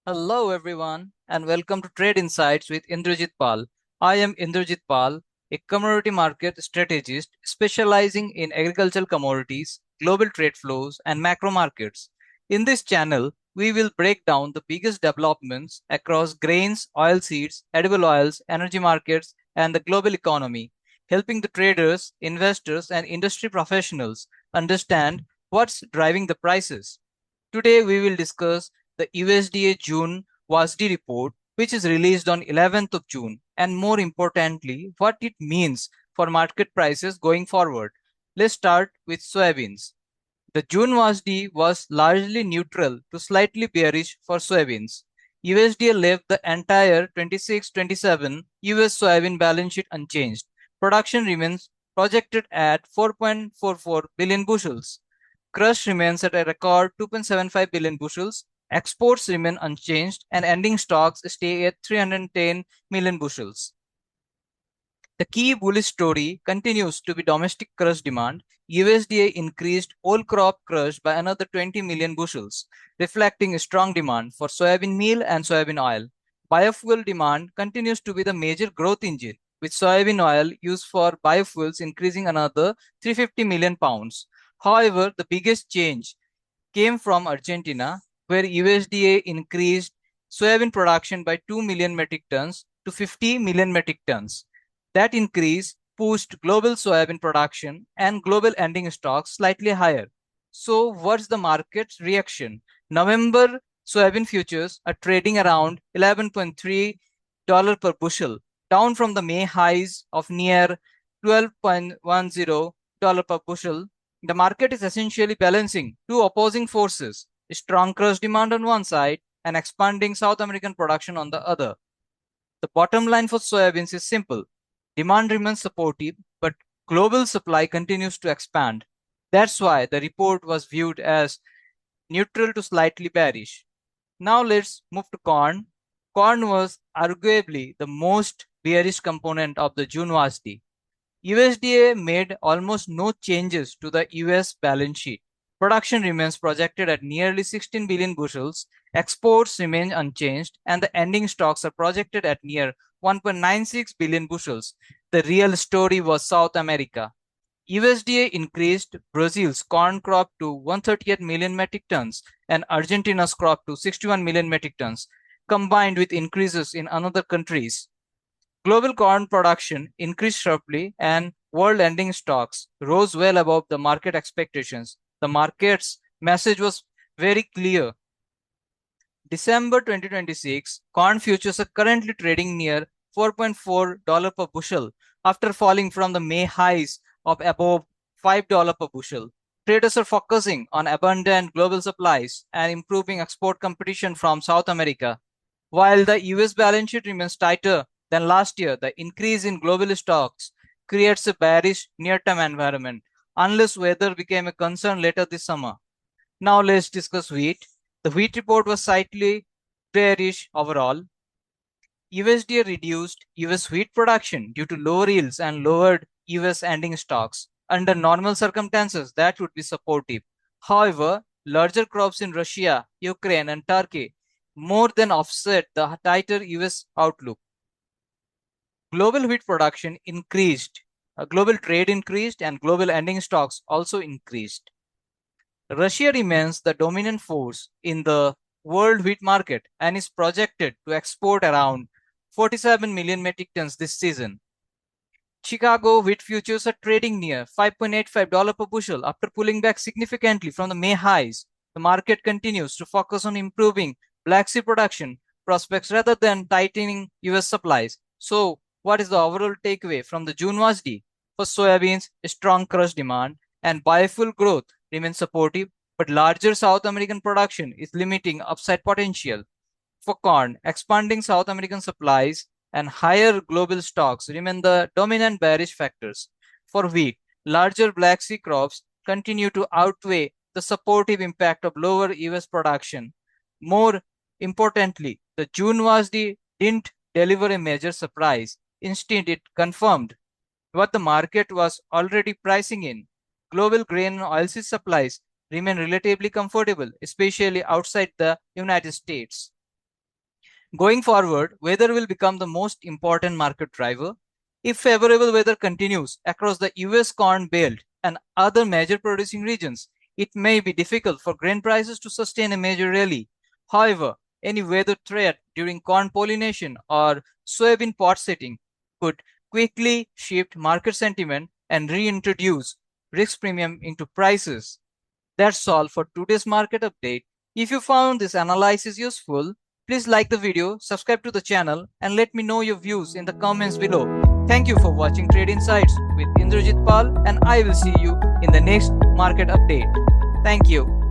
Hello, everyone, and welcome to Trade Insights with Indrajit Paul. I am Indrajit Paul, a commodity market strategist specializing in agricultural commodities, global trade flows, and macro markets. In this channel, we will break down the biggest developments across grains, oilseeds, edible oils, energy markets, and the global economy, helping the traders, investors, and industry professionals understand what's driving the prices. Today, we will discuss the USDA June WASDE report, which is released on 11th of June, and more importantly, what it means for market prices going forward. Let's start with soybeans. The June WASDE was largely neutral to slightly bearish for soybeans. USDA left the entire 26-27 US soybean balance sheet unchanged. Production remains projected at 4.44 billion bushels. Crush remains at a record 2.75 billion bushels. Exports remain unchanged and ending stocks stay at 310 million bushels. The key bullish story continues to be domestic crush demand. USDA increased whole crop crush by another 20 million bushels, reflecting a strong demand for soybean meal and soybean oil. Biofuel demand continues to be the major growth engine, with soybean oil used for biofuels increasing another 350 million pounds. However, the biggest change came from Argentina, where USDA increased soybean production by 2 million metric tons to 50 million metric tons. That increase pushed global soybean production and global ending stocks slightly higher. So, what's the market's reaction? November soybean futures are trading around $11.3 per bushel, down from the May highs of near $12.10 per bushel. The market is essentially balancing two opposing forces, strong crush demand on one side and expanding South American production on the other. The bottom line for soybeans is simple. Demand remains supportive, but global supply continues to expand. That's why the report was viewed as neutral to slightly bearish. Now let's move to corn. Corn was arguably the most bearish component of the June WASDE. USDA made almost no changes to the US balance sheet. Production remains projected at nearly 16 billion bushels, exports remain unchanged, and the ending stocks are projected at near 1.96 billion bushels. The real story was South America. USDA increased Brazil's corn crop to 138 million metric tons and Argentina's crop to 61 million metric tons, combined with increases in other countries. Global corn production increased sharply and world ending stocks rose well above the market expectations. The market's message was very clear. December 2026, corn futures are currently trading near $4.4 per bushel after falling from the May highs of above $5 per bushel. Traders are focusing on abundant global supplies and improving export competition from South America. While the US balance sheet remains tighter than last year, the increase in global stocks creates a bearish near-term environment unless weather became a concern later this summer. Now let's discuss wheat. The wheat report was slightly bearish overall. USDA reduced US wheat production due to lower yields and lowered US ending stocks. Under normal circumstances, that would be supportive. However, larger crops in Russia, Ukraine, and Turkey more than offset the tighter US outlook. Global wheat production increased, global trade increased, and global ending stocks also increased. Russia remains the dominant force in the world wheat market and is projected to export around 47 million metric tons this season. Chicago wheat futures are trading near $5.85 per bushel after pulling back significantly from the May highs. The market continues to focus on improving Black Sea production prospects rather than tightening US supplies. So, what is the overall takeaway from the June WASDE? For soybeans, strong crush demand and biofuel growth remain supportive, but larger South American production is limiting upside potential. For corn, expanding South American supplies and higher global stocks remain the dominant bearish factors. For wheat, larger Black Sea crops continue to outweigh the supportive impact of lower US production. More importantly, the June WASDE didn't deliver a major surprise. Instead, it confirmed what the market was already pricing in. Global grain and oilseed supplies remain relatively comfortable, especially outside the United States. Going forward, weather will become the most important market driver. If favorable weather continues across the US corn belt and other major producing regions, it may be difficult for grain prices to sustain a major rally. However, any weather threat during corn pollination or soybean pot setting could quickly shift market sentiment and reintroduce risk premium into prices. That's all for today's market update. If you found this analysis useful, please like the video, subscribe to the channel, and let me know your views in the comments below. Thank you for watching Trade Insights with Indrajit Paul, and I will see you in the next market update. Thank you.